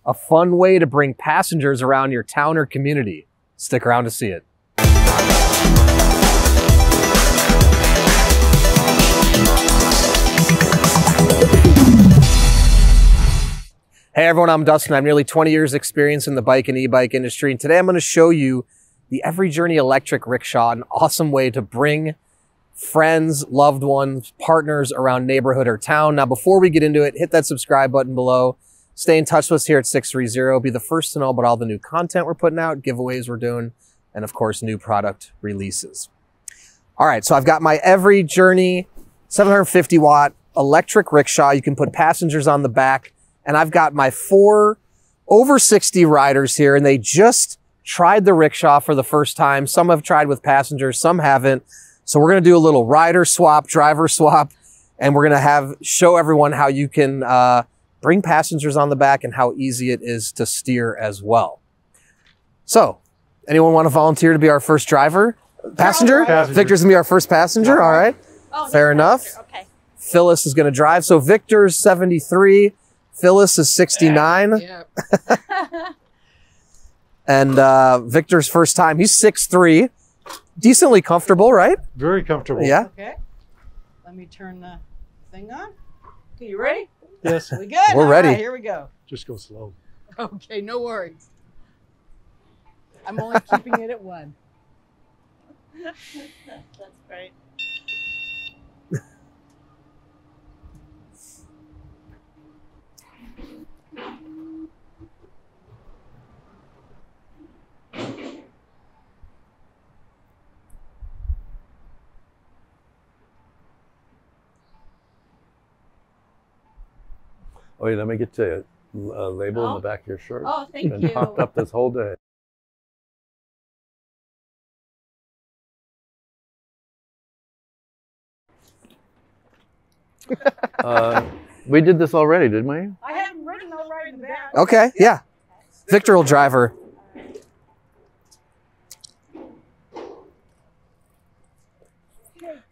a fun way to bring passengers around your town or community. Stick around to see it. Hey everyone, I'm Dustin. I have nearly 20 years experience in the bike and e-bike industry, and today I'm going to show you the EVRYjourney Electric Rickshaw, an awesome way to bring friends, loved ones, partners around neighborhood or town. Now, before we get into it, hit that subscribe button below. Stay in touch with us here at 630. Be the first to know about all the new content we're putting out, giveaways we're doing, and of course, new product releases. All right, so I've got my EVRYjourney 750 watt electric rickshaw. You can put passengers on the back. And I've got my 4 over 60 riders here, and they just tried the rickshaw for the first time. Some have tried with passengers, some haven't. So we're going to do a little rider swap, driver swap, and we're going to show everyone how you can bring passengers on the back and how easy it is to steer as well. So, anyone want to volunteer to be our first driver? Passenger? Victor's going to be our first passenger, all right. Oh, fair enough. Okay. Phyllis is going to drive. So Victor's 73. Phyllis is 69. Yeah. And Victor's first time. He's 6'3". Decently comfortable, right? Very comfortable. Yeah. Okay. Let me turn the thing on. Okay, you ready? Yes. We good? We're ready. Right, here we go. Just go slow. Okay, no worries. I'm only keeping it at 1. That's great. Oh, yeah, let me get to a label in the back of your shirt. Oh, thank Been you. pumped up this whole day. We did this already, didn't we? I haven't ridden all right in the back. Okay, yeah. Victor will drive her.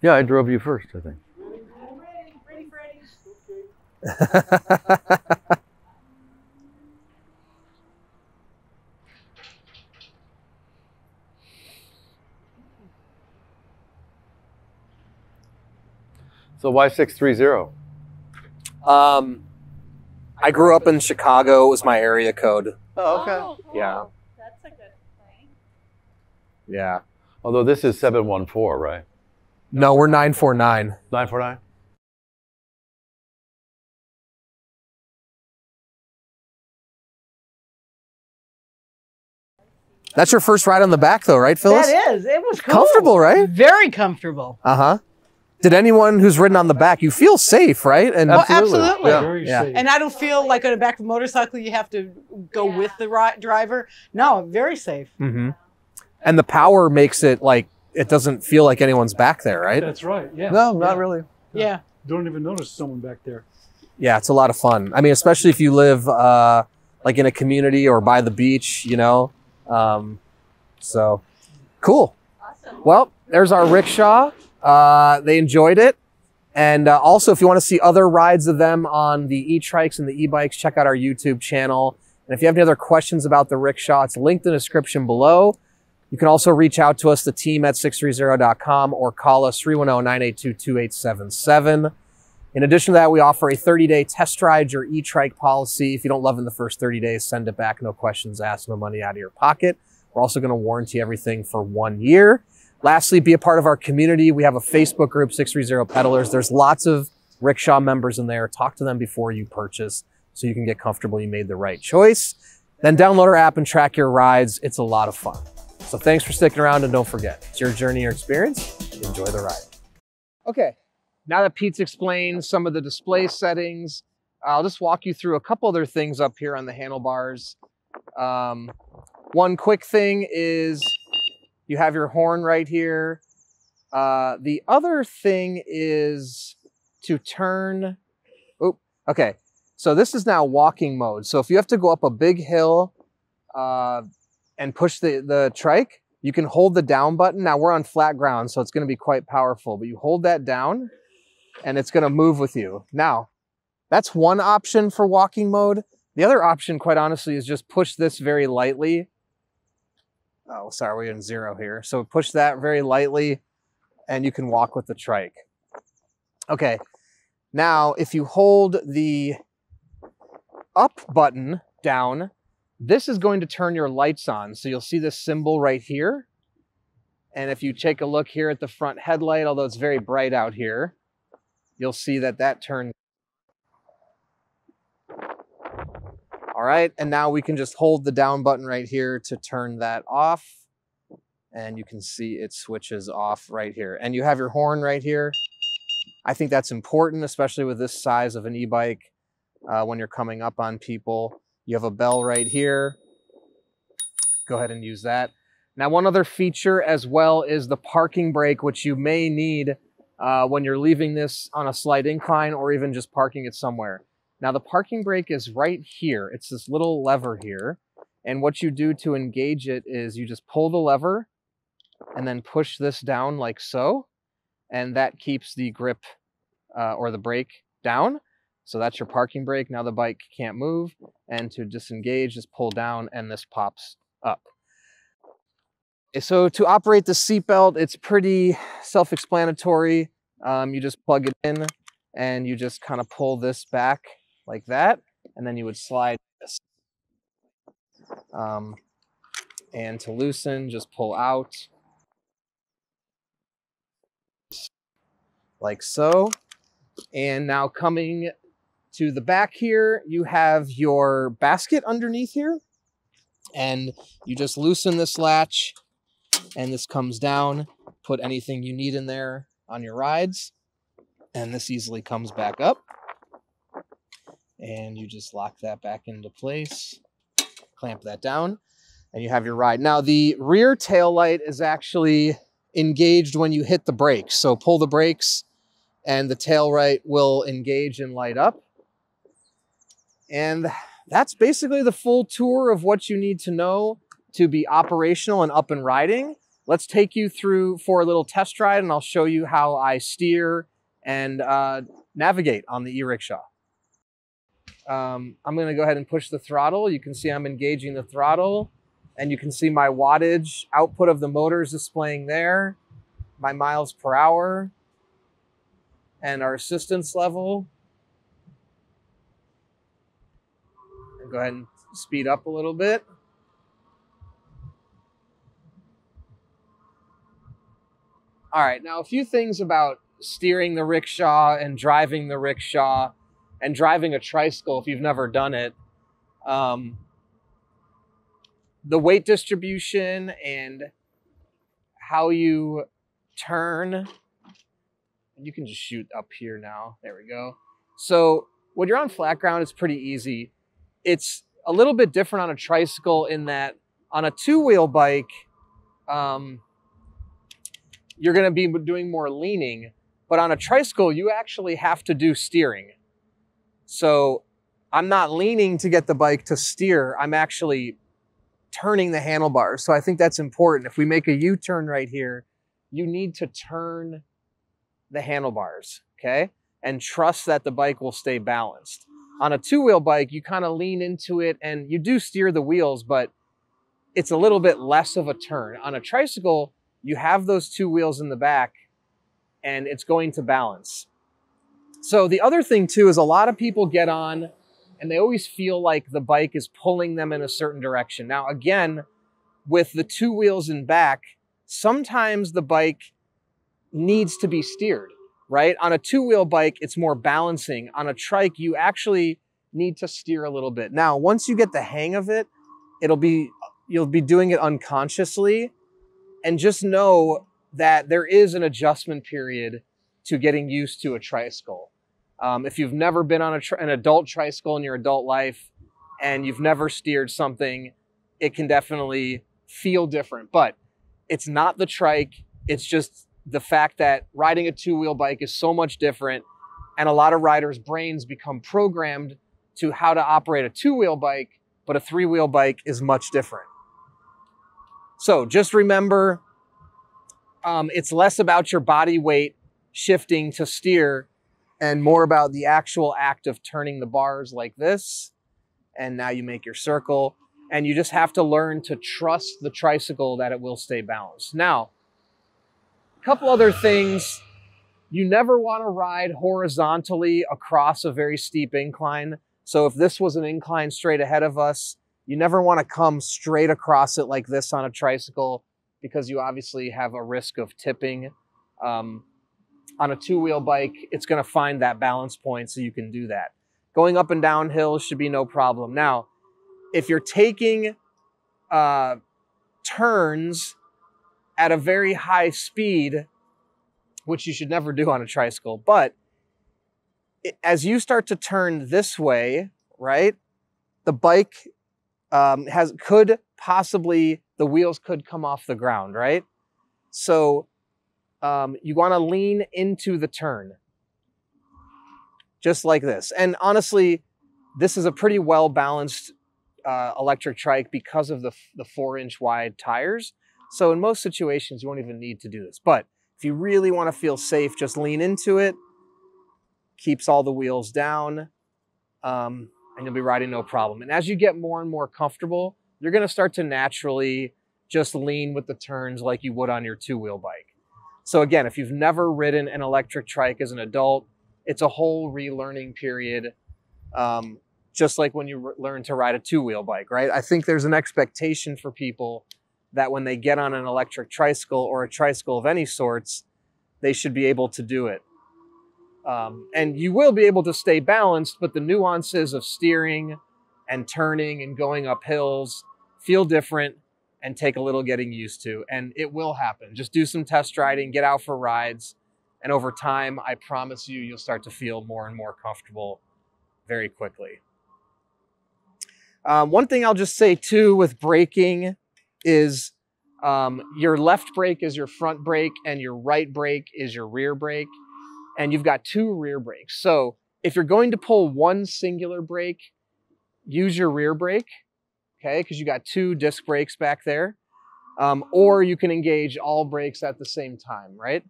Yeah, I drove you first, I think. Ready, Freddie. So why 630? I grew up in Chicago. It was my area code. Oh, okay. Oh, cool. Yeah. That's a good thing. Yeah. Although this is 714, right? No, we're 949. 949? That's your first ride on the back though, right, Phyllis? That is. It was cool. Comfortable, right? Very comfortable. Uh-huh. Did anyone who's ridden on the back, you feel safe, right? And Absolutely. Yeah. Very Yeah. safe. And I don't feel like on the back of a motorcycle you have to go with the driver. No, very safe. Mm-hmm. And the power makes it like, it doesn't feel like anyone's back there, right? That's right. Yeah. No, not really. Yeah. Don't even notice someone back there. Yeah, it's a lot of fun. I mean, especially if you live like in a community or by the beach, you know. So, cool. Awesome. Well, there's our rickshaw. They enjoyed it. And also, if you want to see other rides of them on the e-trikes and the e-bikes, check out our YouTube channel. And if you have any other questions about the rickshaw, it's linked in the description below. You can also reach out to us, the team at sixthreezero.com, or call us 310-982-2877. In addition to that, we offer a 30-day test ride your e-trike policy. If you don't love it in the first 30 days, send it back. No questions asked, no money out of your pocket. We're also going to warranty everything for 1 year. Lastly, be a part of our community. We have a Facebook group, 630 Peddlers. There's lots of rickshaw members in there. Talk to them before you purchase so you can get comfortable you made the right choice. Then download our app and track your rides. It's a lot of fun. So thanks for sticking around, and don't forget, it's your journey, your experience. Enjoy the ride. Okay, now that Pete's explained some of the display settings, I'll just walk you through a couple other things up here on the handlebars. One quick thing is you have your horn right here. The other thing is to turn, okay. So this is now walking mode. So if you have to go up a big hill and push the trike, you can hold the down button. Now we're on flat ground, so it's gonna be quite powerful, but you hold that down and it's gonna move with you. Now, that's one option for walking mode. The other option, quite honestly, is just push this very lightly. Oh, sorry, we're in 0 here. So push that very lightly and you can walk with the trike. Okay, now if you hold the up button down, this is going to turn your lights on. So you'll see this symbol right here. And if you take a look here at the front headlight, although it's very bright out here, you'll see that that turns. All right, and now we can just hold the down button right here to turn that off. And you can see it switches off right here. And you have your horn right here. I think that's important, especially with this size of an e-bike when you're coming up on people. You have a bell right here. Go ahead and use that. Now, one other feature as well is the parking brake, which you may need when you're leaving this on a slight incline or even just parking it somewhere. Now, the parking brake is right here. It's this little lever here. And what you do to engage it is you just pull the lever and then push this down like so. And that keeps the grip or the brake down. So that's your parking brake. Now the bike can't move. And to disengage, just pull down and this pops up. So to operate the seatbelt, it's pretty self-explanatory. You just plug it in and you just kind of pull this back like that. And then you would slide this. And to loosen, just pull out like so. And now coming to the back here, you have your basket underneath here. And you just loosen this latch and this comes down. Put anything you need in there on your rides. And this easily comes back up. And you just lock that back into place. Clamp that down. And you have your ride. Now the rear tail light is actually engaged when you hit the brakes. So pull the brakes and the tail light will engage and light up. And that's basically the full tour of what you need to know to be operational and up and riding. Let's take you through for a little test ride and I'll show you how I steer and navigate on the e-rickshaw. I'm going to go ahead and push the throttle. You can see I'm engaging the throttle and you can see my wattage output of the motor is displaying there, my miles per hour, and our assistance level. And go ahead and speed up a little bit. All right, now a few things about steering the rickshaw and driving the rickshaw and driving a tricycle if you've never done it. The weight distribution and how you turn. You can just shoot up here now. There we go. So when you're on flat ground, it's pretty easy. It's a little bit different on a tricycle in that on a two-wheel bike, you're going to be doing more leaning. But on a tricycle, you actually have to do steering. So I'm not leaning to get the bike to steer. I'm actually turning the handlebars. So I think that's important. If we make a U-turn right here, you need to turn the handlebars, okay? And trust that the bike will stay balanced. On a two-wheel bike, you kind of lean into it and you do steer the wheels, but it's a little bit less of a turn. On a tricycle, you have those two wheels in the back and it's going to balance. So the other thing too is a lot of people get on and they always feel like the bike is pulling them in a certain direction. Now, again, with the two wheels in back, sometimes the bike needs to be steered, right? On a two-wheel bike, it's more balancing. On a trike, you actually need to steer a little bit. Now, once you get the hang of it, you'll be doing it unconsciously. And just know that there is an adjustment period to getting used to a tricycle. If you've never been on an adult tricycle in your adult life and you've never steered something, it can definitely feel different. But it's not the trike. It's just the fact that riding a two-wheel bike is so much different. And a lot of riders' brains become programmed to how to operate a two-wheel bike, but a three-wheel bike is much different. So just remember, it's less about your body weight shifting to steer and more about the actual act of turning the bars like this and now you make your circle, and you just have to learn to trust the tricycle that it will stay balanced. Now, a couple other things. You never want to ride horizontally across a very steep incline. So if this was an incline straight ahead of us, you never want to come straight across it like this on a tricycle, because you obviously have a risk of tipping. On a two-wheel bike, it's going to find that balance point, so you can do that. Going up and down hills should be no problem. Now, if you're taking turns at a very high speed, which you should never do on a tricycle, but as you start to turn this way, right, the bike could possibly, the wheels could come off the ground, right? So you want to lean into the turn, just like this. And honestly, this is a pretty well-balanced electric trike because of the 4-inch wide tires. So in most situations, you won't even need to do this. But if you really want to feel safe, just lean into it. Keeps all the wheels down, and you'll be riding no problem. And as you get more and more comfortable, you're going to start to naturally just lean with the turns like you would on your two-wheel bike. So again, if you've never ridden an electric trike as an adult, it's a whole relearning period, just like when you learn to ride a two-wheel bike, right? I think there's an expectation for people that when they get on an electric tricycle or a tricycle of any sorts, they should be able to do it. And you will be able to stay balanced, but the nuances of steering and turning and going up hills feel different and take a little getting used to, and it will happen. Just do some test riding, get out for rides, and over time, I promise you, you'll start to feel more and more comfortable very quickly. One thing I'll just say too with braking is your left brake is your front brake and your right brake is your rear brake. And you've got two rear brakes. So if you're going to pull one singular brake, use your rear brake, okay? Because you got two disc brakes back there. Or you can engage all brakes at the same time, right?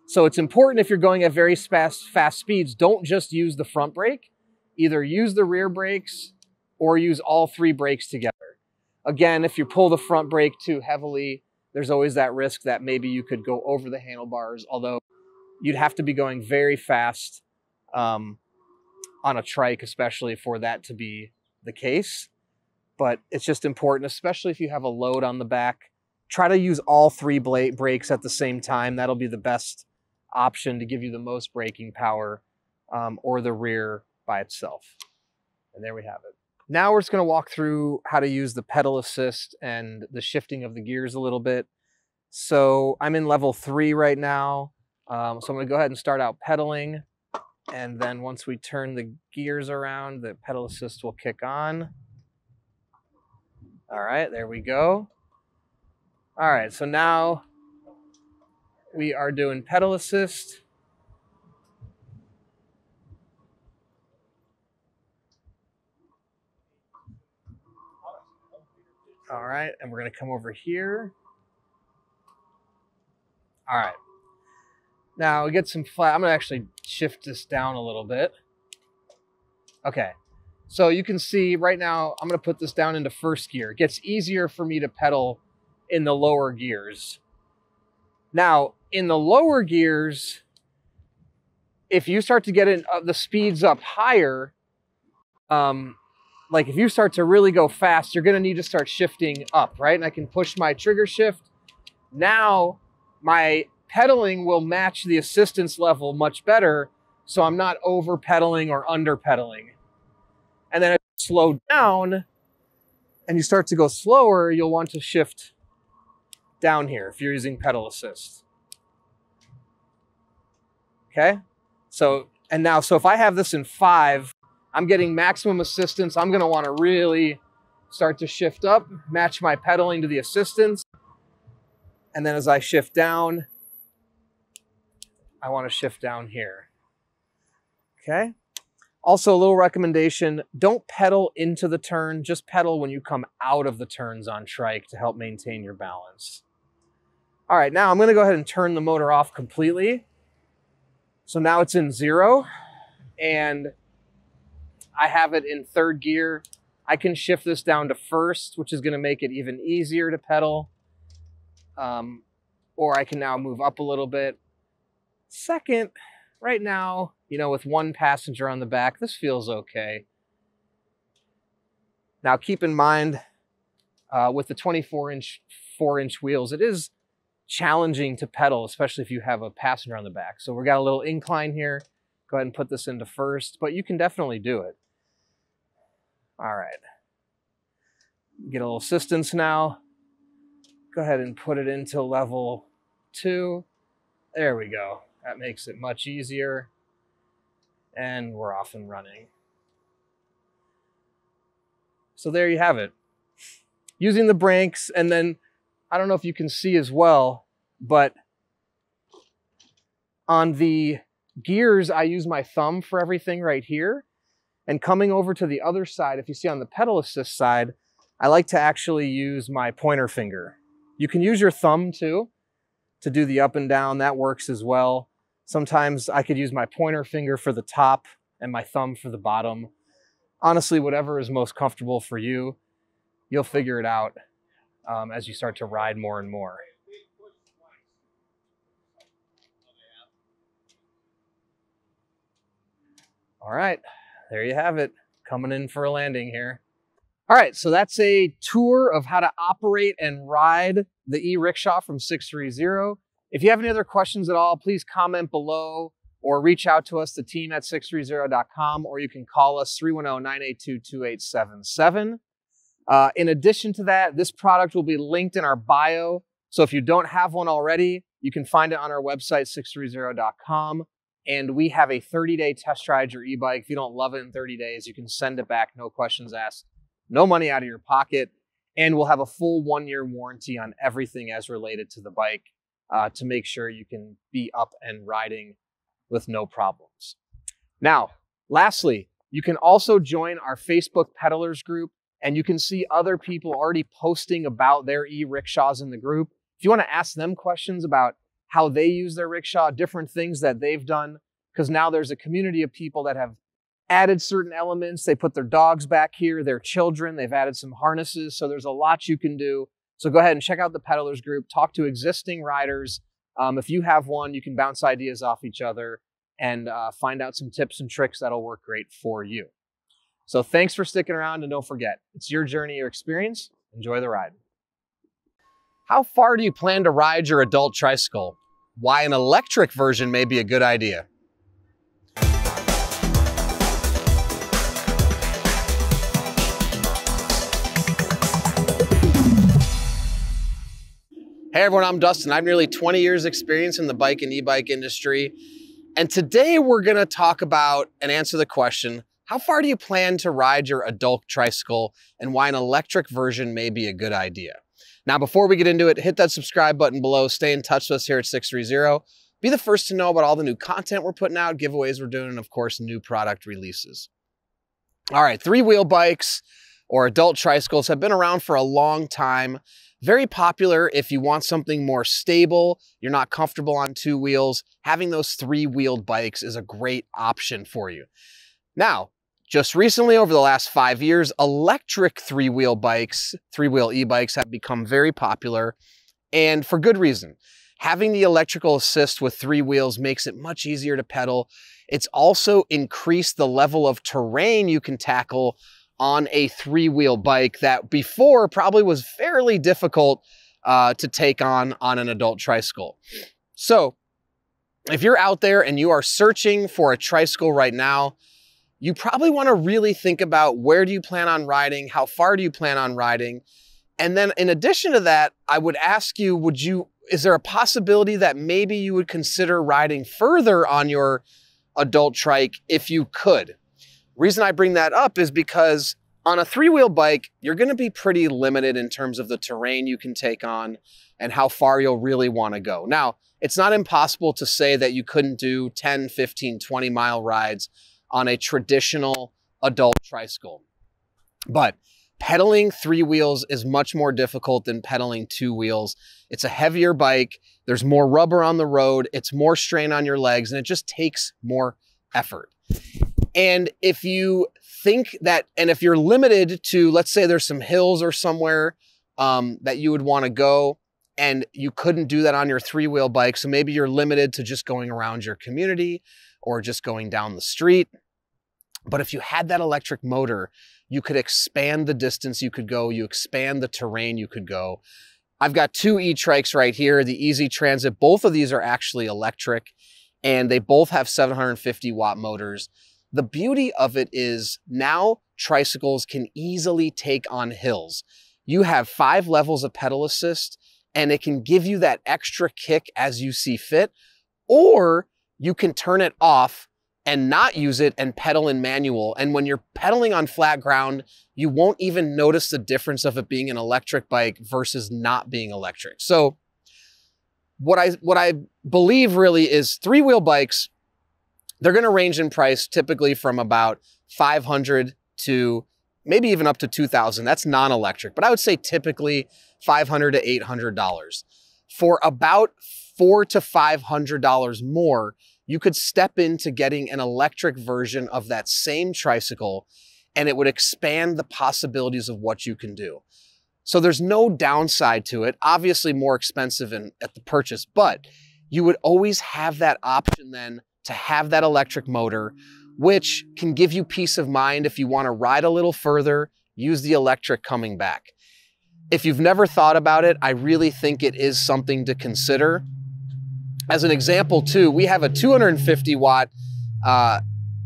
So it's important if you're going at very fast speeds, don't just use the front brake. Either use the rear brakes or use all three brakes together. Again, if you pull the front brake too heavily, there's always that risk that maybe you could go over the handlebars, although you'd have to be going very fast on a trike, especially for that to be the case. But it's just important, especially if you have a load on the back, try to use all three brakes at the same time. That'll be the best option to give you the most braking power, or the rear by itself. And there we have it. Now we're just going to walk through how to use the pedal assist and the shifting of the gears a little bit. So I'm in level 3 right now. So I'm going to go ahead and start out pedaling, and then once we turn the gears around, the pedal assist will kick on. All right, there we go. All right, so now we are doing pedal assist. All right, and we're going to come over here. All right. Now we get some flat. I'm going to actually shift this down a little bit. Okay. So you can see right now, I'm going to put this down into first gear. It gets easier for me to pedal in the lower gears. Now, in the lower gears, if you start to get the speeds up higher, like if you start to really go fast, you're going to need to start shifting up, right? And I can push my trigger shift. Now, my pedaling will match the assistance level much better, so I'm not over pedaling or under pedaling. And then as you slow down and you start to go slower, you'll want to shift down here if you're using pedal assist. Okay? So if I have this in 5, I'm getting maximum assistance. I'm going to want to really start to shift up, match my pedaling to the assistance. And then as I shift down, I want to shift down here. Okay? Also, a little recommendation, don't pedal into the turn, just pedal when you come out of the turns on trike to help maintain your balance. All right, now I'm going to go ahead and turn the motor off completely. So now it's in 0, and I have it in third gear. I can shift this down to first, which is going to make it even easier to pedal. Or I can now move up a little bit. Second, right now, you know, with one passenger on the back, this feels okay. Now keep in mind, with the 4-inch wheels, it is challenging to pedal, especially if you have a passenger on the back. So we got a little incline here. Go ahead and put this into first, but you can definitely do it. All right. Get a little assistance now. Go ahead and put it into level 2. There we go. That makes it much easier. And we're off and running. So there you have it. Using the brakes, and then I don't know if you can see as well, but on the gears, I use my thumb for everything right here. And coming over to the other side, if you see on the pedal assist side, I like to actually use my pointer finger. You can use your thumb too to do the up and down. That works as well. Sometimes I could use my pointer finger for the top and my thumb for the bottom. Honestly, whatever is most comfortable for you, you'll figure it out as you start to ride more and more. All right, there you have it, coming in for a landing here. All right, so that's a tour of how to operate and ride the e-rickshaw from 630. If you have any other questions at all, please comment below or reach out to us, the team at 630.com, or you can call us 310-982-2877. In addition to that, this product will be linked in our bio. So if you don't have one already, you can find it on our website, 630.com. And we have a 30-day test ride your e-bike. If you don't love it in 30 days, you can send it back, no questions asked, no money out of your pocket. And we'll have a full 1-year warranty on everything as related to the bike to make sure you can be up and riding with no problems. Now, lastly, you can also join our Facebook pedalers group, and you can see other people already posting about their e-rickshaws in the group. If you want to ask them questions about how they use their rickshaw, different things that they've done, because now there's a community of people that have added certain elements. They put their dogs back here, their children, they've added some harnesses. So there's a lot you can do. So go ahead and check out the pedalers group, talk to existing riders. If you have one, you can bounce ideas off each other and find out some tips and tricks that'll work great for you. So thanks for sticking around, and don't forget, it's your journey, your experience. Enjoy the ride. How far do you plan to ride your adult tricycle? Why an electric version may be a good idea. Hey everyone, I'm Dustin. I have nearly 20 years experience in the bike and e-bike industry. And today we're gonna talk about and answer the question, how far do you plan to ride your adult tricycle and why an electric version may be a good idea? Now, before we get into it, hit that subscribe button below, stay in touch with us here at 630. Be the first to know about all the new content we're putting out, giveaways we're doing, and of course, new product releases. All right, 3-wheel bikes or adult tricycles have been around for a long time. Very popular if you want something more stable, you're not comfortable on 2 wheels, having those 3-wheeled bikes is a great option for you. Now, just recently, over the last 5 years, electric 3-wheel bikes, 3-wheel e-bikes have become very popular, and for good reason. Having the electrical assist with 3 wheels makes it much easier to pedal. It's also increased the level of terrain you can tackle on a 3-wheel bike that before probably was fairly difficult to take on an adult tricycle. So if you're out there and you are searching for a tricycle right now, you probably want to really think about, where do you plan on riding? How far do you plan on riding? And then in addition to that, I would ask you, is there a possibility that maybe you would consider riding further on your adult trike if you could? Reason I bring that up is because on a 3-wheel bike, you're going to be pretty limited in terms of the terrain you can take on and how far you'll really want to go. Now, it's not impossible to say that you couldn't do 10, 15, 20-mile rides on a traditional adult tricycle. But pedaling 3 wheels is much more difficult than pedaling 2 wheels. It's a heavier bike. There's more rubber on the road. It's more strain on your legs, and it just takes more effort. And if you think that, and if you're limited to, let's say there's some hills or somewhere that you would want to go, and you couldn't do that on your three-wheel bike, so maybe you're limited to just going around your community or just going down the street. But if you had that electric motor, you could expand the distance you could go, you expand the terrain you could go. I've got two e-trikes right here, the Easy Transit. Both of these are actually electric, and they both have 750 watt motors. The beauty of it is now tricycles can easily take on hills. You have 5 levels of pedal assist, and it can give you that extra kick as you see fit, or you can turn it off and not use it and pedal in manual. And when you're pedaling on flat ground, you won't even notice the difference of it being an electric bike versus not being electric. So what I believe really is three-wheel bikes, they're gonna range in price typically from about $500 to maybe even up to $2,000. That's non-electric, but I would say typically $500 to $800. For about $400 to $500 more, you could step into getting an electric version of that same tricycle, and it would expand the possibilities of what you can do. So there's no downside to it. Obviously more expensive at the purchase, but you would always have that option then to have that electric motor, which can give you peace of mind if you want to ride a little further, use the electric coming back. If you've never thought about it, I really think it is something to consider. As an example too, we have a 250 watt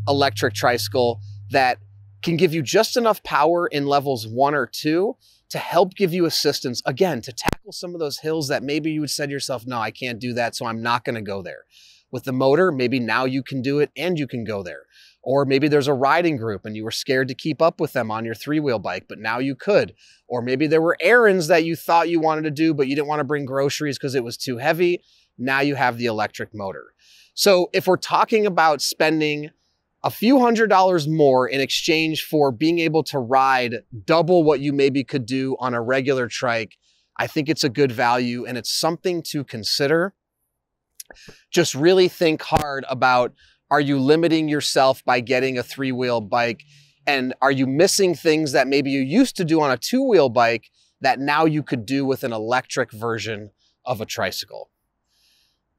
electric tricycle that can give you just enough power in levels 1 or 2 to help give you assistance, again, to tackle some of those hills that maybe you would say to yourself, no, I can't do that, so I'm not gonna go there. With the motor, maybe now you can do it and you can go there. Or maybe there's a riding group and you were scared to keep up with them on your three-wheel bike, but now you could. Or maybe there were errands that you thought you wanted to do, but you didn't want to bring groceries because it was too heavy. Now you have the electric motor. So if we're talking about spending a few $100s more in exchange for being able to ride double what you maybe could do on a regular trike, I think it's a good value and it's something to consider. Just really think hard about, are you limiting yourself by getting a three-wheel bike? And are you missing things that maybe you used to do on a two-wheel bike that now you could do with an electric version of a tricycle?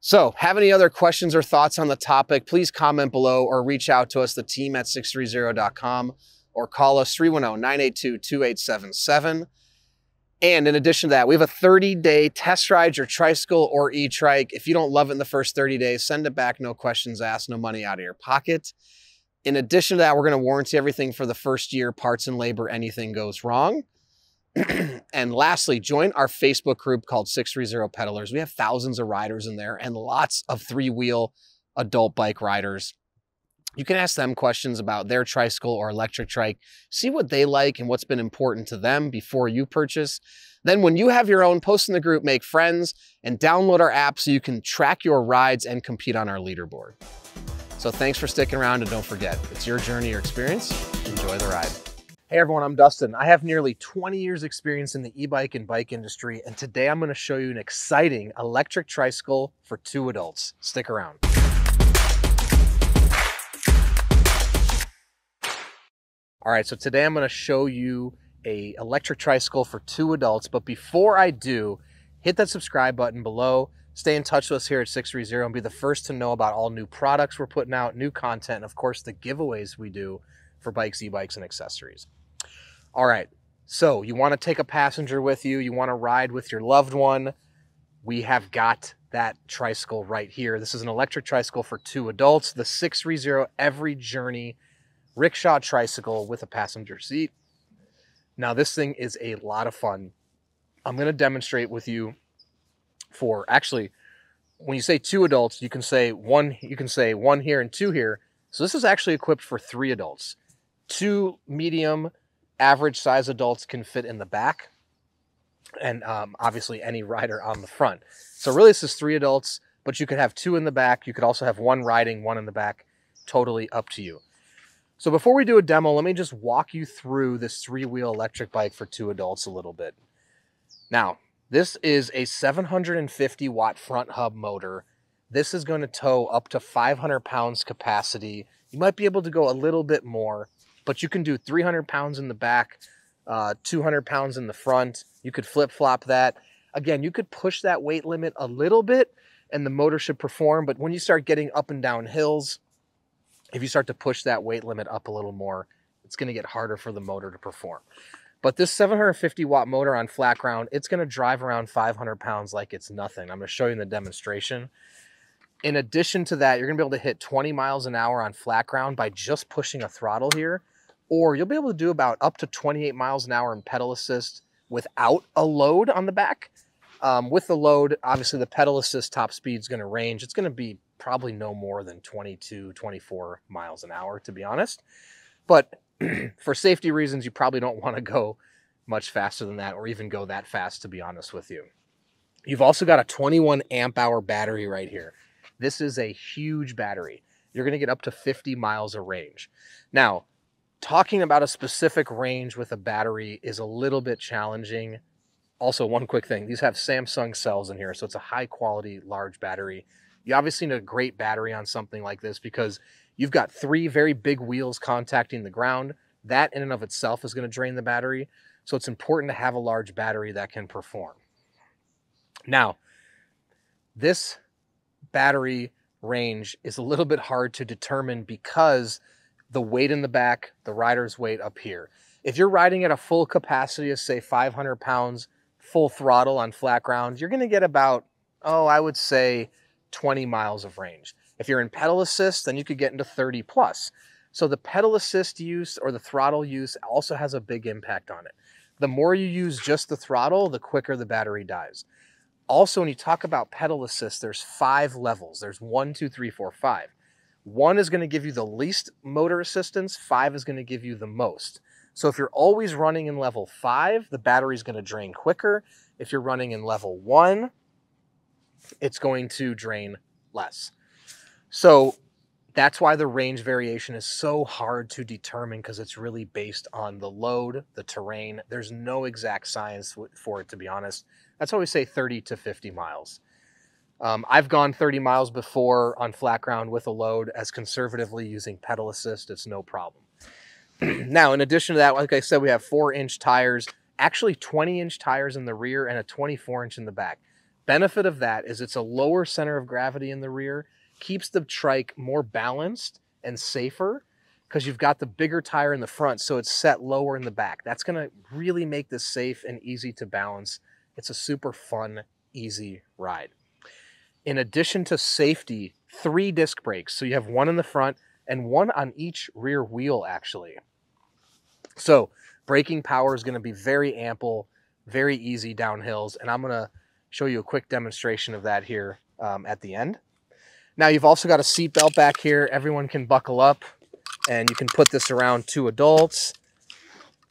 So, have any other questions or thoughts on the topic, please comment below or reach out to us, the team at sixthreezero.com, or call us 310-982-2877. And in addition to that, we have a 30-day test ride your tricycle or e-trike. If you don't love it in the first 30 days, send it back, no questions asked, no money out of your pocket. In addition to that, we're going to warranty everything for the first year, parts and labor, anything goes wrong. And lastly, join our Facebook group called 630 Pedalers. We have thousands of riders in there and lots of three-wheel adult bike riders. You can ask them questions about their tricycle or electric trike, see what they like and what's been important to them before you purchase. Then when you have your own, post in the group, make friends, and download our app so you can track your rides and compete on our leaderboard. So thanks for sticking around, and don't forget, it's your journey, your experience. Enjoy the ride. Hey everyone, I'm Dustin. I have nearly 20 years experience in the e-bike and bike industry, and today I'm going to show you an exciting electric tricycle for 2 adults. Stick around. All right, so today I'm going to show you an electric tricycle for 2 adults, but before I do, hit that subscribe button below, stay in touch with us here at 630, and be the first to know about all new products we're putting out, new content, and of course the giveaways we do for bikes, e-bikes, and accessories. All right, so you want to take a passenger with you, you want to ride with your loved one, we have got that tricycle right here. This is an electric tricycle for 2 adults, the 630 EVRYjourney Rickshaw tricycle with a passenger seat. Now this thing is a lot of fun. I'm going to demonstrate with you for, actually, when you say 2 adults, you can say one here and 2 here. So this is actually equipped for 3 adults. 2 medium, average size adults can fit in the back, and obviously any rider on the front. So really this is 3 adults, but you could have 2 in the back. You could also have 1 riding, 1 in the back, totally up to you. So before we do a demo, let me just walk you through this 3-wheel electric bike for 2 adults a little bit. Now, this is a 750 watt front hub motor. This is going to tow up to 500 pounds capacity You might be able to go a little bit more, but you can do 300 pounds in the back, 200 pounds in the front. You could flip-flop that. Again, you could push that weight limit a little bit and the motor should perform, but when you start getting up and down hills, if you start to push that weight limit up a little more, it's going to get harder for the motor to perform. But this 750 watt motor on flat ground, it's going to drive around 500 pounds like it's nothing. I'm going to show you in the demonstration. In addition to that, you're going to be able to hit 20 miles an hour on flat ground by just pushing a throttle here, or you'll be able to do about up to 28 miles an hour in pedal assist without a load on the back. With the load, obviously the pedal assist top speed is going to range. It's going to be probably no more than 22, 24 miles an hour, to be honest. But for safety reasons, you probably don't want to go much faster than that or even go that fast, to be honest with you. You've also got a 21 amp hour battery right here. This is a huge battery. You're going to get up to 50 miles of range. Now, talking about a specific range with a battery is a little bit challenging. Also, one quick thing, these have Samsung cells in here, so it's a high quality, large battery. You obviously need a great battery on something like this because you've got 3 very big wheels contacting the ground. That in and of itself is going to drain the battery. So it's important to have a large battery that can perform. Now, this battery range is a little bit hard to determine because the weight in the back, the rider's weight up here. If you're riding at a full capacity of say 500 pounds, full throttle on flat ground, you're going to get about, I would say 20 miles of range. If you're in pedal assist, then you could get into 30 plus. So the pedal assist use or the throttle use also has a big impact on it. The more you use just the throttle, the quicker the battery dies. Also, when you talk about pedal assist, there's 5 levels. There's 1, 2, 3, 4, 5. 1 is going to give you the least motor assistance. 5 is going to give you the most. So if you're always running in level 5, the battery is going to drain quicker. If you're running in level 1, it's going to drain less. So that's why the range variation is so hard to determine, because it's really based on the load, the terrain. There's no exact science for it, to be honest. That's why we say 30 to 50 miles. I've gone 30 miles before on flat ground with a load as conservatively using pedal assist. It's no problem. Now, in addition to that, like I said, we have 4-inch tires, actually 20-inch tires in the rear and a 24-inch in the back. Benefit of that is it's a lower center of gravity in the rear, keeps the trike more balanced and safer because you've got the bigger tire in the front, so it's set lower in the back. That's going to really make this safe and easy to balance. It's a super fun, easy ride. In addition to safety, 3 disc brakes. So you have 1 in the front and 1 on each rear wheel, actually. So braking power is going to be very ample, very easy down hills, and I'm going to show you a quick demonstration of that here at the end. Now, you've also got a seat belt back here. Everyone can buckle up, and you can put this around 2 adults.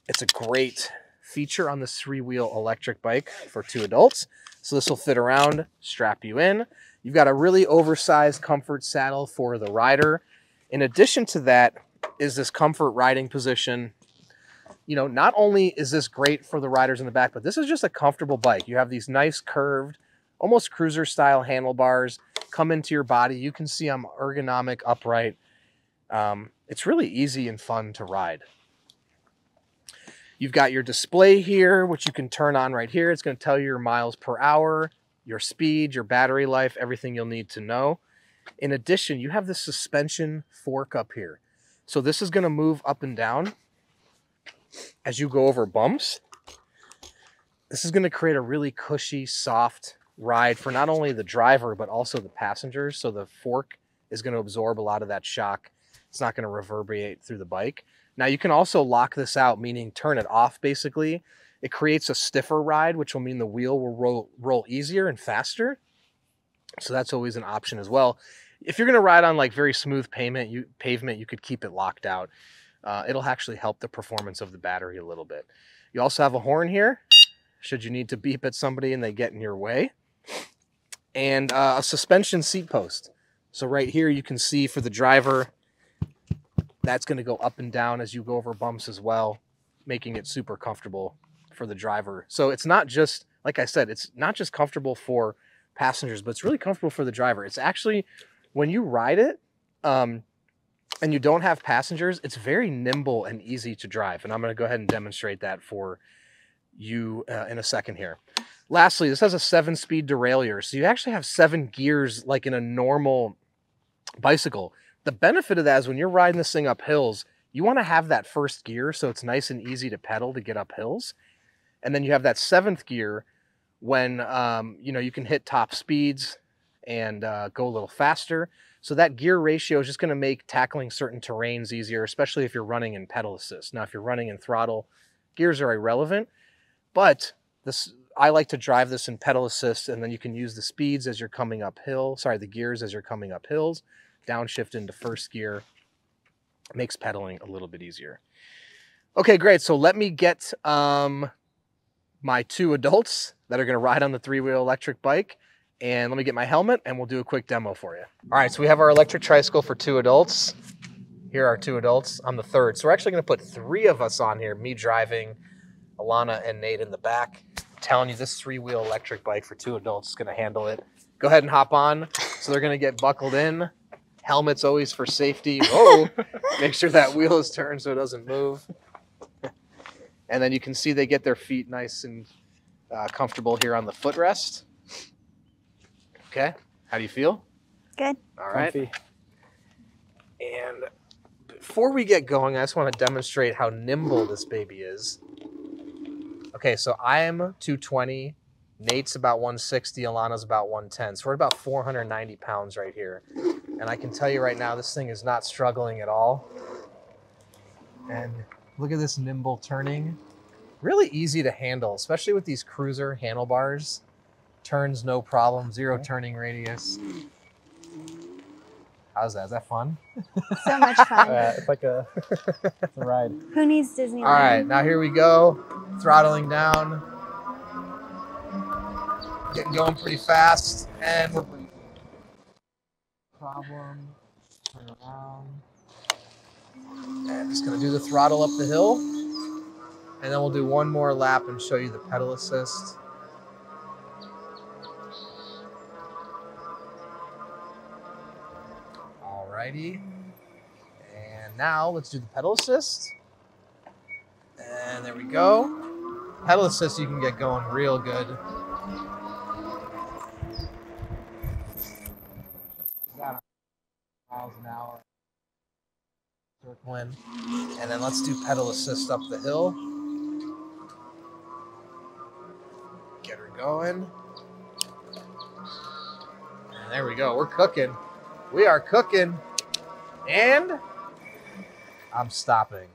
It's a great feature on this 3-wheel electric bike for 2 adults. So this will fit around, strap you in. You've got a really oversized comfort saddle for the rider. In addition to that is this comfort riding position. You know, not only is this great for the riders in the back, but this is just a comfortable bike. You have these nice curved, almost cruiser style handlebars come into your body. You can see I'm ergonomic, upright. It's really easy and fun to ride. You've got your display here, which you can turn on right here. It's going to tell you your miles per hour, your speed, your battery life, everything you'll need to know. In addition, you have the suspension fork up here. So this is going to move up and down as you go over bumps. This is going to create a really cushy, soft ride for not only the driver, but also the passengers. So the fork is going to absorb a lot of that shock. It's not going to reverberate through the bike. Now you can also lock this out, meaning turn it off basically. It creates a stiffer ride, which will mean the wheel will roll easier and faster. So that's always an option as well. If you're going to ride on like very smooth pavement, you could keep it locked out. It'll actually help the performance of the battery a little bit. You also have a horn here, should you need to beep at somebody and they get in your way. And a suspension seat post. So right here you can see for the driver, that's going to go up and down as you go over bumps as well, making it super comfortable for the driver. So it's not just, like I said, it's not just comfortable for passengers, but it's really comfortable for the driver. It's actually, when you ride it, and you don't have passengers, it's very nimble and easy to drive. And I'm going to go ahead and demonstrate that for you in a second here. Lastly, this has a 7-speed derailleur. So you actually have 7 gears like in a normal bicycle. The benefit of that is when you're riding this thing up hills, you want to have that first gear so it's nice and easy to pedal to get up hills. And then you have that 7th gear when you know, you can hit top speeds and go a little faster. So that gear ratio is just going to make tackling certain terrains easier, especially if you're running in pedal assist. Now, if you're running in throttle, gears are irrelevant, but I like to drive this in pedal assist, and then you can use the speeds as you're coming uphill. Sorry, the gears as you're coming up hills. Downshift into first gear. Makes pedaling a little bit easier. Okay, great. So let me get my 2 adults that are going to ride on the 3-wheel electric bike. And let me get my helmet and we'll do a quick demo for you. All right, so we have our electric tricycle for 2 adults. Here are 2 adults. I'm the 3rd. So we're actually going to put 3 of us on here, me driving, Alana and Nate in the back. I'm telling you, this 3-wheel electric bike for 2 adults is going to handle it. Go ahead and hop on. So they're going to get buckled in. Helmet's always for safety. Whoa! Make sure that wheel is turned so it doesn't move. And then you can see they get their feet nice and comfortable here on the footrest. Okay, how do you feel? Good. All right. Comfy. And before we get going, I just want to demonstrate how nimble this baby is. Okay, so I'm 220. Nate's about 160. Alana's about 110. So we're about 490 pounds right here. And I can tell you right now, this thing is not struggling at all. And look at this nimble turning. Really easy to handle, especially with these cruiser handlebars. Turns no problem, 0 turning radius. How's that? Is that fun? So much fun. It's like a, it's a ride. Who needs Disneyland? All right, now here we go. Throttling down. Getting going pretty fast. And we're problem. Turn around. And just gonna do the throttle up the hill. And then we'll do one more lap and show you the pedal assist. Alrighty. And now let's do the pedal assist. And there we go. Pedal assist, you can get going real good. Miles an hour. Circling. And then let's do pedal assist up the hill. Get her going. And there we go. We're cooking. We are cooking. And I'm stopping.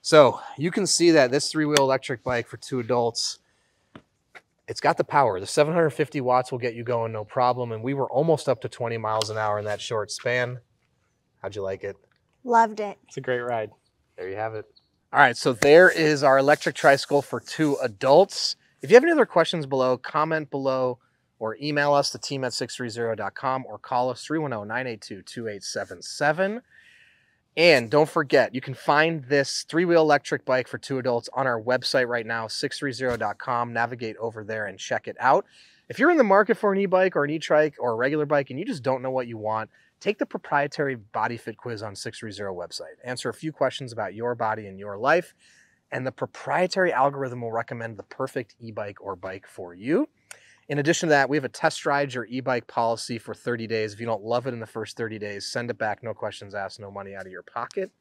So you can see that this 3-wheel electric bike for 2 adults, it's got the power. The 750 watts will get you going no problem. And we were almost up to 20 miles an hour in that short span. How'd you like it? Loved it. It's a great ride. There you have it. All right, so there is our electric tricycle for 2 adults. If you have any other questions below, comment below or email us, the team at sixthreezero.com, or call us 310-982-2877. And don't forget, you can find this 3-wheel electric bike for 2 adults on our website right now, sixthreezero.com. Navigate over there and check it out. If you're in the market for an e-bike or an e-trike or a regular bike and you just don't know what you want, take the proprietary body fit quiz on 630 website. Answer a few questions about your body and your life, and the proprietary algorithm will recommend the perfect e-bike or bike for you. In addition to that, we have a test ride your e-bike policy for 30 days. If you don't love it in the first 30 days, send it back. No questions asked, no money out of your pocket.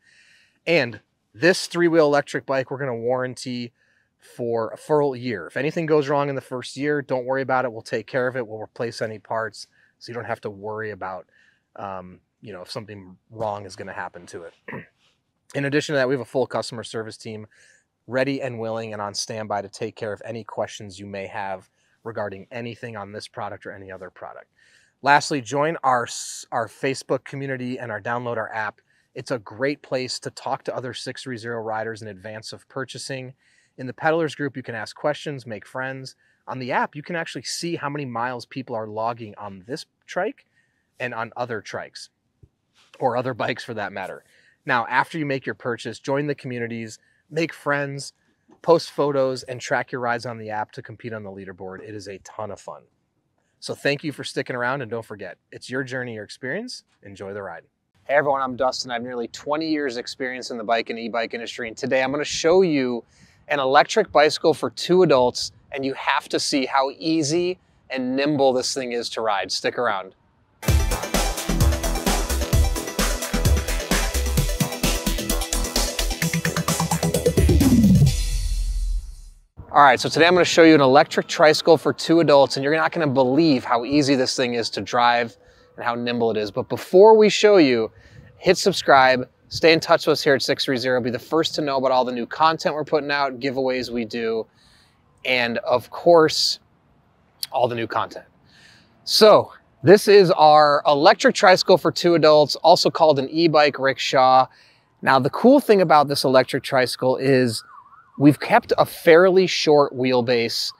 And this 3-wheel electric bike, we're going to warranty for a full year. If anything goes wrong in the first year, don't worry about it. We'll take care of it. We'll replace any parts so you don't have to worry about if something wrong is going to happen to it. In addition to that, we have a full customer service team ready and willing and on standby to take care of any questions you may have regarding anything on this product or any other product. Lastly, join our Facebook community and download our app. It's a great place to talk to other 630 riders in advance of purchasing. In the pedalers group, you can ask questions, make friends. On the app, you can actually see how many miles people are logging on this trike and on other trikes, or other bikes for that matter. Now, after you make your purchase, join the communities, make friends, post photos, and track your rides on the app to compete on the leaderboard. It is a ton of fun. So thank you for sticking around, and don't forget, it's your journey, your experience. Enjoy the ride. Hey everyone, I'm Dustin. I have nearly 20 years experience in the bike and e-bike industry, and today I'm going to show you an electric bicycle for 2 adults, and you have to see how easy and nimble this thing is to ride. Stick around. All right, so today I'm going to show you an electric tricycle for 2 adults, and you're not going to believe how easy this thing is to drive and how nimble it is. But before we show you, hit subscribe, stay in touch with us here at 630, be the first to know about all the new content we're putting out, giveaways we do, and of course, all the new content. So this is our electric tricycle for 2 adults, also called an e-bike rickshaw. Now, the cool thing about this electric tricycle is we've kept a fairly short wheelbase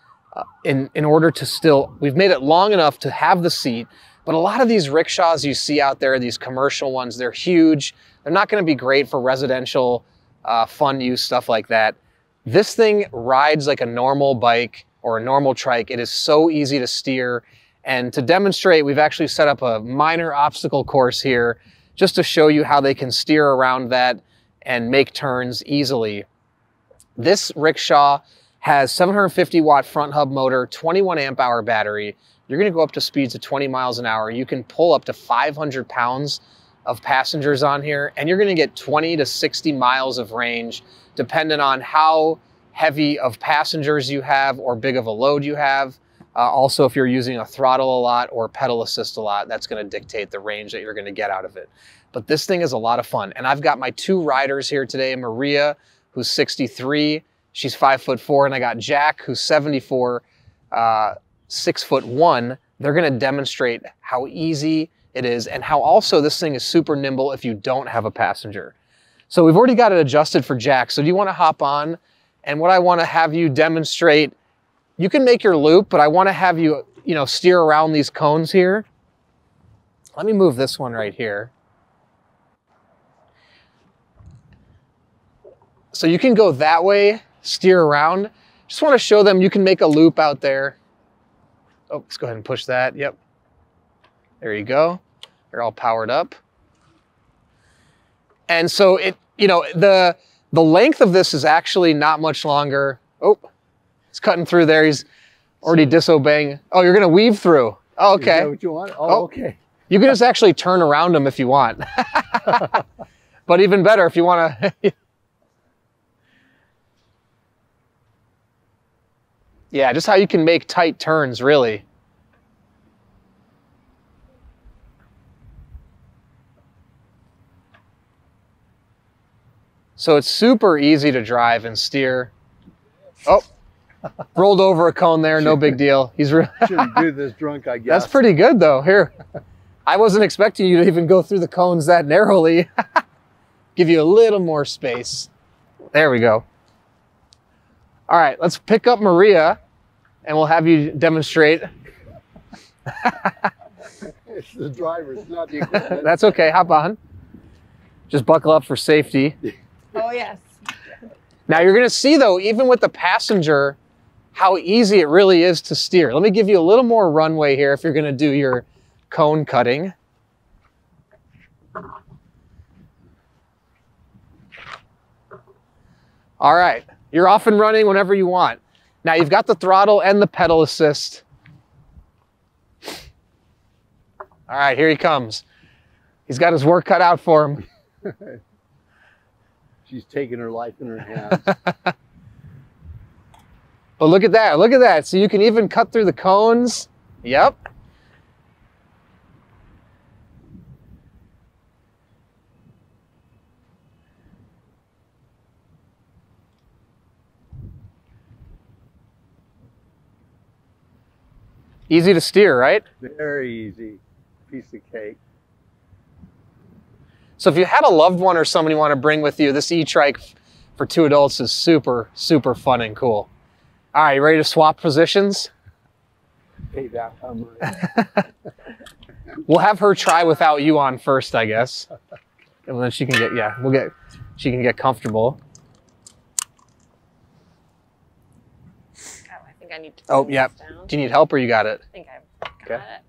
in order to still, we've made it long enough to have the seat. But a lot of these rickshaws you see out there, these commercial ones, they're huge. They're not going to be great for residential fun use, stuff like that. This thing rides like a normal bike or a normal trike. It is so easy to steer. And to demonstrate, we've actually set up a minor obstacle course here just to show you how they can steer around that and make turns easily. This rickshaw has 750 watt front hub motor, 21 amp hour battery. You're going to go up to speeds of 20 miles an hour. You can pull up to 500 pounds of passengers on here, and you're going to get 20 to 60 miles of range, depending on how heavy of passengers you have or big of a load you have. Also, if you're using a throttle a lot or pedal assist a lot, that's going to dictate the range that you're going to get out of it. But this thing is a lot of fun. And I've got my 2 riders here today, Maria, who's 63. She's 5'4", and I got Jack, who's 74, 6'1". They're going to demonstrate how easy it is and how also this thing is super nimble if you don't have a passenger. So we've already got it adjusted for Jack. So do you want to hop on? And what I want to have you demonstrate, you can make your loop, but I want to have you, steer around these cones here. Let me move this one right here. So you can go that way, steer around. Just want to show them you can make a loop out there. Oh, let's go ahead and push that. Yep. There you go. They're all powered up. And so the length of this is actually not much longer. Oh, it's cutting through there. He's already disobeying. Oh, you're going to weave through. Oh, okay. Is that what you want? Oh, okay. You can just actually turn around them if you want. But even better if you want to. Yeah, just how you can make tight turns, really. So it's super easy to drive and steer. Oh, rolled over a cone there, no big deal. He's Shouldn't do this drunk, I guess. That's pretty good though. Here, I wasn't expecting you to even go through the cones that narrowly. Give you a little more space. There we go. All right, let's pick up Maria and we'll have you demonstrate. It's the driver, it's not the equipment. That's okay, hop on. Just buckle up for safety. Oh, yes. Now you're gonna see though, even with the passenger, how easy it really is to steer. Let me give you a little more runway here if you're gonna do your cone cutting. All right, you're off and running whenever you want. Now you've got the throttle and the pedal assist. All right, here he comes. He's got his work cut out for him. She's taking her life in her hands. But look at that, look at that. So you can even cut through the cones. Yep. Easy to steer, right? Very easy. Piece of cake. So if you had a loved one or someone you want to bring with you, this e-trike for 2 adults is super, super fun and cool. All right, you ready to swap positions? Pay that money. We'll have her try without you on first, I guess. And then she can get, she can get comfortable. Oh, I think I need to. Oh, yeah. Do you need help or you got it? I think I've got Okay. it.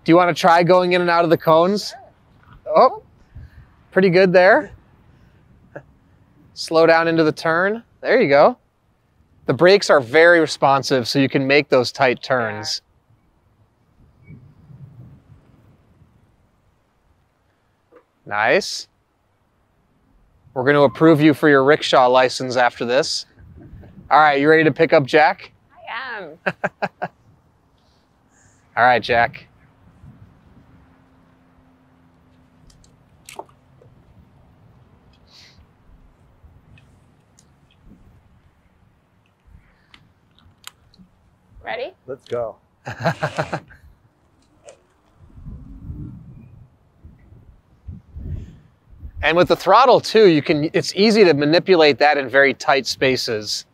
Do you want to try going in and out of the cones? Oh, pretty good there. Slow down into the turn. There you go. The brakes are very responsive, so you can make those tight turns. Nice. We're going to approve you for your rickshaw license after this. All right, you ready to pick up Jack? I am. All right, Jack. Ready? Let's go. And with the throttle too, it's easy to manipulate that in very tight spaces.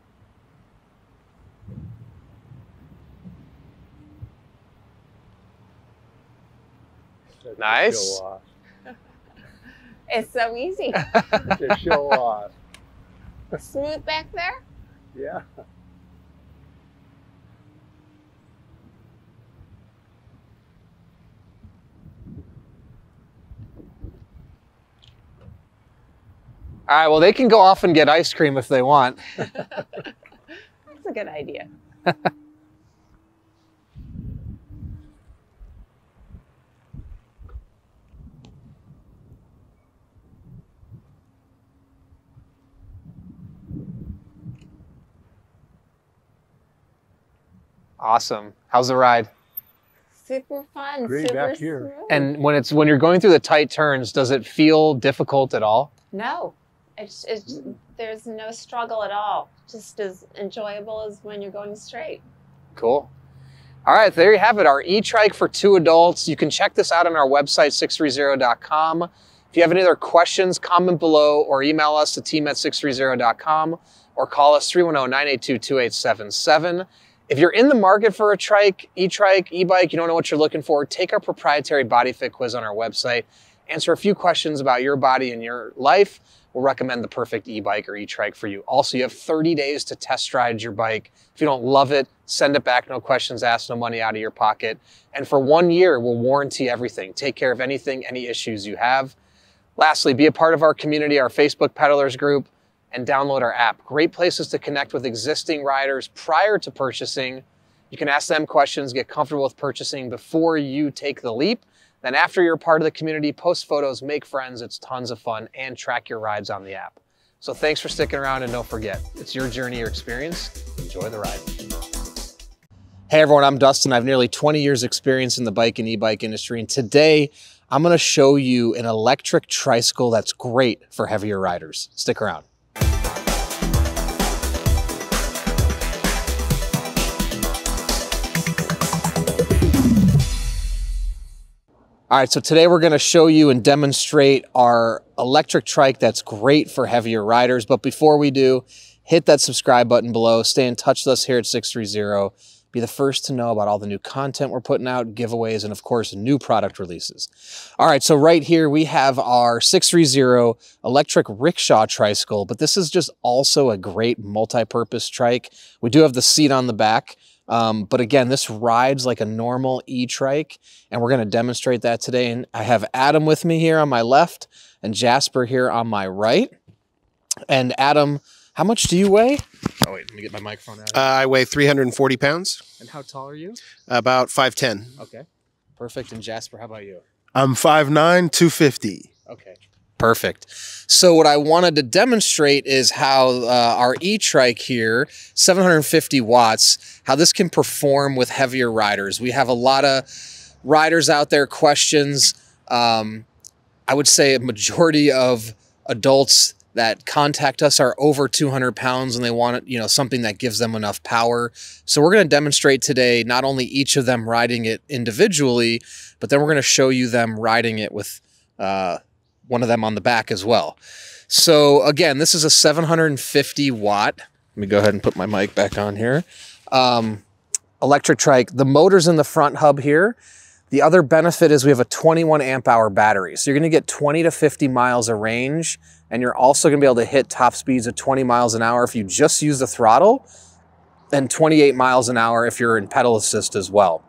Nice. Show off. It's so easy. Just show off. Smooth back there? Yeah. All right, well, they can go off and get ice cream if they want. That's a good idea. Awesome. How's the ride? Super fun. Great super back here. smooth. And when you're going through the tight turns, does it feel difficult at all? No, there's no struggle at all. Just as enjoyable as when you're going straight. Cool. All right, there you have it, our e-trike for 2 adults. You can check this out on our website, sixthreezero.com. If you have any other questions, comment below or email us to team@sixthreezero.com or call us 310-982-2877. If you're in the market for a trike, e-trike, e-bike, you don't know what you're looking for, take our proprietary body fit quiz on our website. Answer a few questions about your body and your life. We'll recommend the perfect e-bike or e-trike for you. Also, you have 30 days to test ride your bike. If you don't love it, send it back, no questions asked, no money out of your pocket. And for 1 year, we'll warranty everything. Take care of anything, any issues you have. Lastly, be a part of our community, our Facebook Peddlers group, and download our app. Great places to connect with existing riders prior to purchasing. You can ask them questions, get comfortable with purchasing before you take the leap. Then after you're part of the community, post photos, make friends. It's tons of fun, and track your rides on the app. So thanks for sticking around, and don't forget, it's your journey, your experience. Enjoy the ride. Hey everyone, I'm Dustin. I have nearly 20 years experience in the bike and e-bike industry, and today I'm gonna show you an electric tricycle that's great for heavier riders. Stick around. All right, so today we're gonna show you and demonstrate our electric trike that's great for heavier riders. But before we do, hit that subscribe button below. Stay in touch with us here at 630. Be the first to know about all the new content we're putting out, giveaways, and of course, new product releases. All right, so right here we have our 630 electric rickshaw tricycle, but this is just also a great multi-purpose trike. We do have the seat on the back. But again, this rides like a normal e-trike, and we're going to demonstrate that today. And I have Adam with me here on my left and Jasper here on my right. And Adam, how much do you weigh? Oh, wait, let me get my microphone out. I weigh 340 pounds. And how tall are you? About 5'10". Okay, perfect. And Jasper, how about you? I'm 5'9", 250. Okay, perfect. So what I wanted to demonstrate is how our e-trike here, 750 watts, how this can perform with heavier riders. We have a lot of riders out there, questions. I would say a majority of adults that contact us are over 200 pounds and they want, something that gives them enough power. So we're going to demonstrate today, not only each of them riding it individually, but then we're going to show you them riding it with one of them on the back as well. So again, this is a 750 watt. Let me go ahead and put my mic back on here. Electric trike. The motor's in the front hub here. The other benefit is we have a 21 amp hour battery. So you're going to get 20 to 50 miles of range, and you're also going to be able to hit top speeds of 20 miles an hour if you just use the throttle, and 28 miles an hour if you're in pedal assist as well.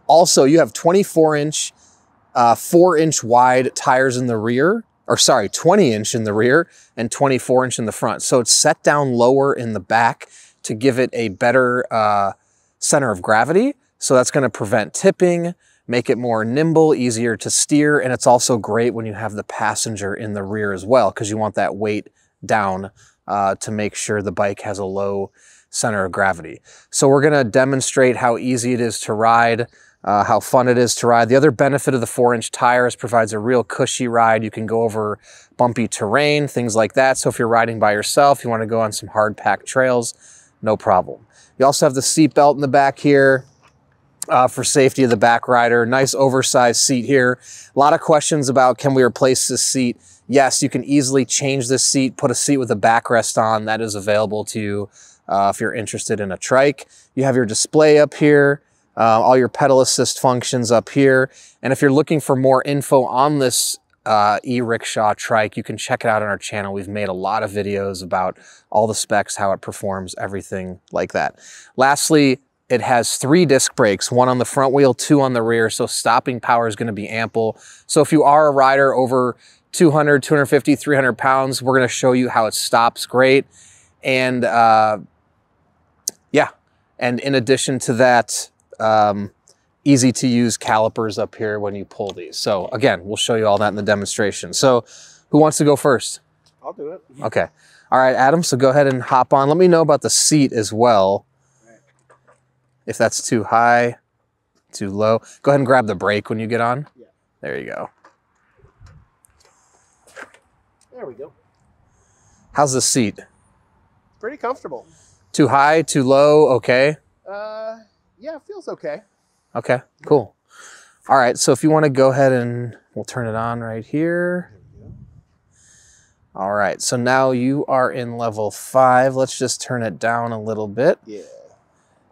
Also, you have 24-inch, 4-inch wide tires in the rear, or sorry, 20-inch in the rear and 24-inch in the front. So it's set down lower in the back to give it a better center of gravity. So that's going to prevent tipping, make it more nimble, easier to steer. And it's also great when you have the passenger in the rear as well, because you want that weight down to make sure the bike has a low center of gravity. So we're going to demonstrate how easy it is to ride, how fun it is to ride. The other benefit of the 4-inch tires provides a real cushy ride. You can go over bumpy terrain, things like that. So if you're riding by yourself, you want to go on some hard packed trails, no problem. You also have the seat belt in the back here for safety of the back rider. Nice oversized seat here. A lot of questions about, can we replace this seat? Yes, you can easily change this seat, put a seat with a backrest on. That is available to you if you're interested in a trike. You have your display up here, all your pedal assist functions up here. And if you're looking for more info on this e-rickshaw trike, you can check it out on our channel. We've made a lot of videos about all the specs, how it performs, everything like that. Lastly, it has 3 disc brakes, 1 on the front wheel, 2 on the rear, so stopping power is going to be ample. So if you are a rider over 200, 250, 300 pounds, we're going to show you how it stops great. And yeah, and in addition to that, easy to use calipers up here when you pull these. So again, we'll show you all that in the demonstration. So who wants to go first? I'll do it. Okay. All right, Adam, so go ahead and hop on. Let me know about the seat as well. If that's too high, too low. Go ahead and grab the brake when you get on. Yeah. There you go. There we go. How's the seat? Pretty comfortable. Too high, too low, okay? Yeah, it feels okay. Okay, cool. All right, so if you want to go ahead and we'll turn it on right here. All right, so now you are in level 5. Let's just turn it down a little bit. Yeah.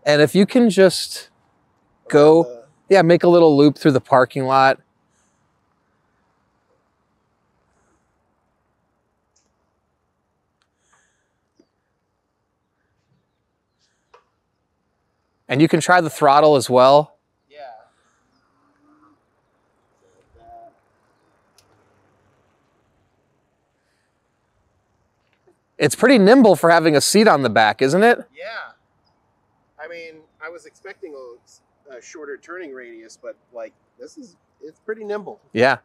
And if you can just go, yeah, make a little loop through the parking lot. And you can try the throttle as well. Yeah. It's pretty nimble for having a seat on the back, isn't it? Yeah. I mean, I was expecting a shorter turning radius, but like it's pretty nimble. Yeah.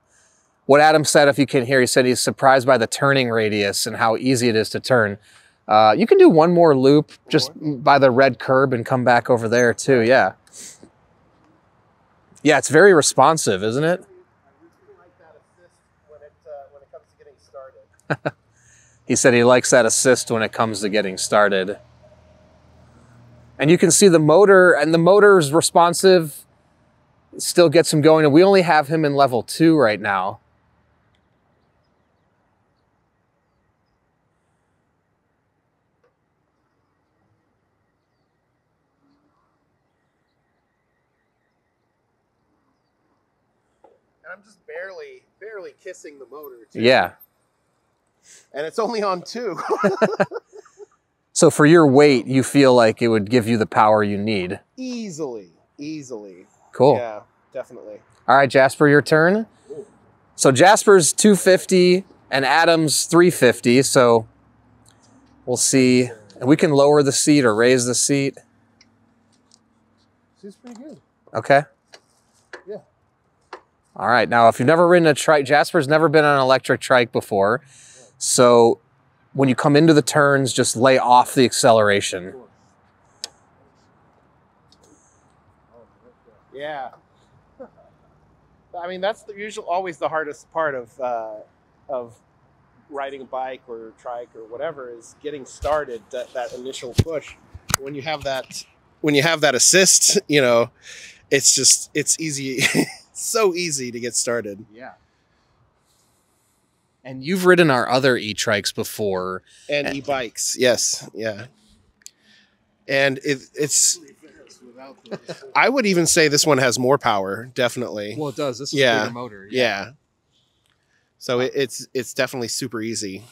What Adam said, if you can hear, he said he's surprised by the turning radius and how easy it is to turn. You can do one more loop just by the red curb and come back over there too, yeah. Yeah, it's very responsive, isn't it? I really like that assist when it comes to getting started. He said he likes that assist when it comes to getting started. And you can see the motor, and the motor is responsive, still gets him going, and we only have him in level 2 right now. And I'm just barely kissing the motor too. Yeah. And it's only on 2. So for your weight, you feel like it would give you the power you need. Easily. Cool. Yeah, definitely. All right, Jasper, your turn. So Jasper's 250 and Adam's 350. So we'll see. And we can lower the seat or raise the seat. Seems pretty good. Okay. Yeah. All right. Now, if you've never ridden a trike, Jasper's never been on an electric trike before. So when you come into the turns, just lay off the acceleration. Yeah. I mean, that's always the hardest part of riding a bike or trike or whatever, is getting started, that initial push. When you have that assist, you know, it's easy. So easy to get started. Yeah. And you've ridden our other e-trikes before. And e-bikes, yes, yeah. And it's I would even say this one has more power, definitely. Well, it does. This is Yeah. a bigger motor. Yeah. So it's definitely super easy.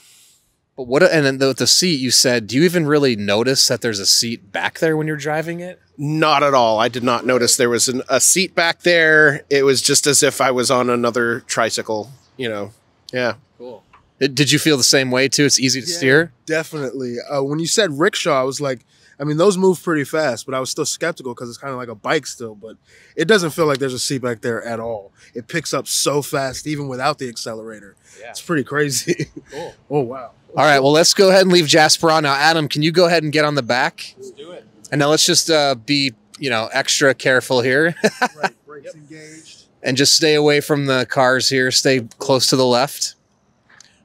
But what? And then the seat, you said, do you even really notice that there's a seat back there when you're driving it? Not at all. I did not notice there was a seat back there. It was just as if I was on another tricycle, you know. Yeah. Cool. Did you feel the same way too? It's easy to steer? Definitely. When you said rickshaw, I was like, I mean, those move pretty fast, but I was still skeptical because it's kind of like a bike still, but it doesn't feel like there's a seat back there at all. It picks up so fast, even without the accelerator. Yeah. It's pretty crazy. Cool. Oh, wow. All right, well, let's go ahead and leave Jasper on. Now, Adam, can you go ahead and get on the back? Let's do it. And now let's just be, you know, extra careful here. Right, brakes engaged. And just stay away from the cars here. Stay close to the left.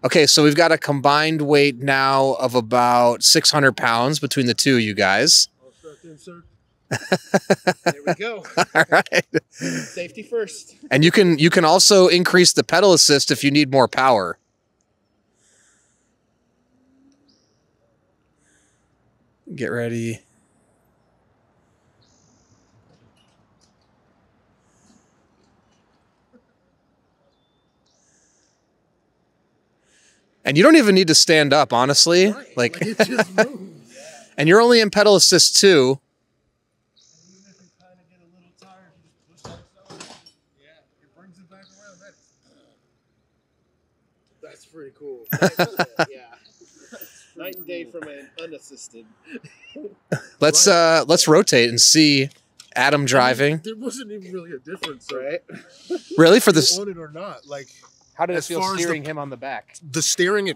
Okay, so we've got a combined weight now of about 600 pounds between the two of you guys. I'll start to insert. There we go. All right. Safety first. And you can also increase the pedal assist if you need more power. Get ready. And you don't even need to stand up, honestly. Right. Like it just moves. And you're only in pedal assist 2. Even if you kind of get a little tired, you just push that so. Yeah, it brings it back around. That's pretty cool. Yeah. Night and day from an unassisted. Let's rotate and see Adam driving. There wasn't even really a difference, right? Really, for this? On it or not, like. How did it as feel far as steering him on the back? The steering,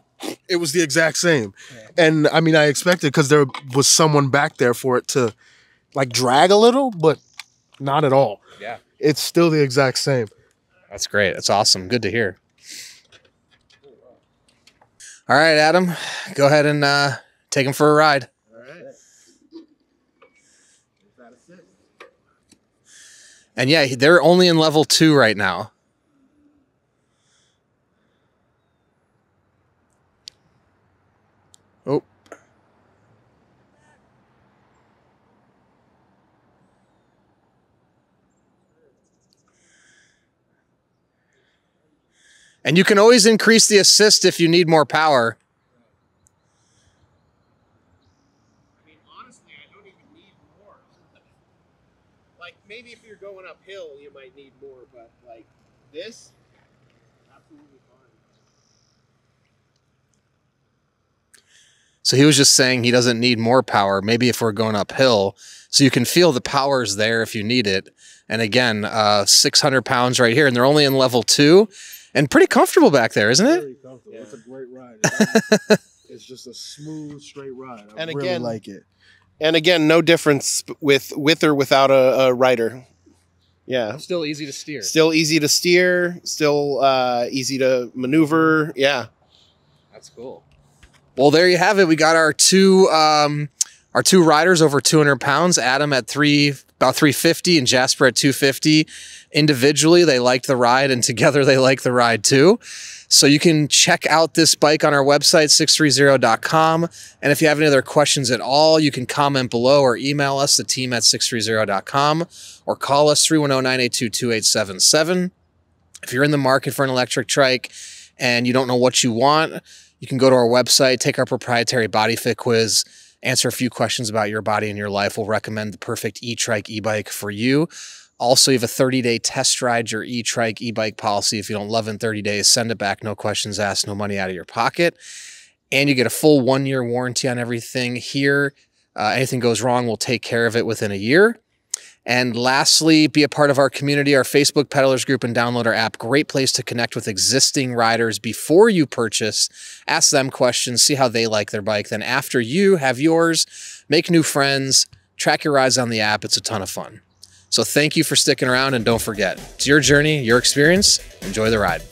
it was the exact same. Yeah. And I mean, I expected because there was someone back there for it to like drag a little, but not at all. Yeah. It's still the exact same. That's great. That's awesome. Good to hear. All right, Adam, go ahead and take him for a ride. All right. And yeah, they're only in level 2 right now. Oh. And you can always increase the assist if you need more power. I mean, honestly, I don't even need more. Like, maybe if you're going uphill, you might need more, but like this, absolutely fine. So he was just saying he doesn't need more power, maybe if we're going uphill. So you can feel the power's there if you need it. And again, 600 pounds right here, and they're only in level 2. And pretty comfortable back there, isn't it? Very comfortable. Yeah. It's a great ride. It's just a smooth, straight ride. I really like it. And again, no difference with or without a rider. Yeah. Still easy to steer. Still easy to steer. Still easy to maneuver. Yeah. That's cool. Well, there you have it. We got our two riders over 200 pounds. Adam at about 350 and Jasper at 250. Individually, they liked the ride, and together they like the ride too. So you can check out this bike on our website, sixthreezero.com. And if you have any other questions at all, you can comment below or email us, the team at sixthreezero.com, or call us 310-982-2877. If you're in the market for an electric trike and you don't know what you want, you can go to our website, take our proprietary body fit quiz, answer a few questions about your body and your life. We'll recommend the perfect e-trike e-bike for you. Also, you have a 30-day test ride your e-trike e-bike policy. If you don't love it in 30 days, send it back. No questions asked, no money out of your pocket. And you get a full 1-year warranty on everything here. Anything goes wrong, we'll take care of it within a year. And lastly, be a part of our community, our Facebook Peddlers group, and download our app. Great place to connect with existing riders before you purchase. Ask them questions, see how they like their bike. Then after you have yours, make new friends, track your rides on the app. It's a ton of fun. So thank you for sticking around, and don't forget, it's your journey, your experience. Enjoy the ride.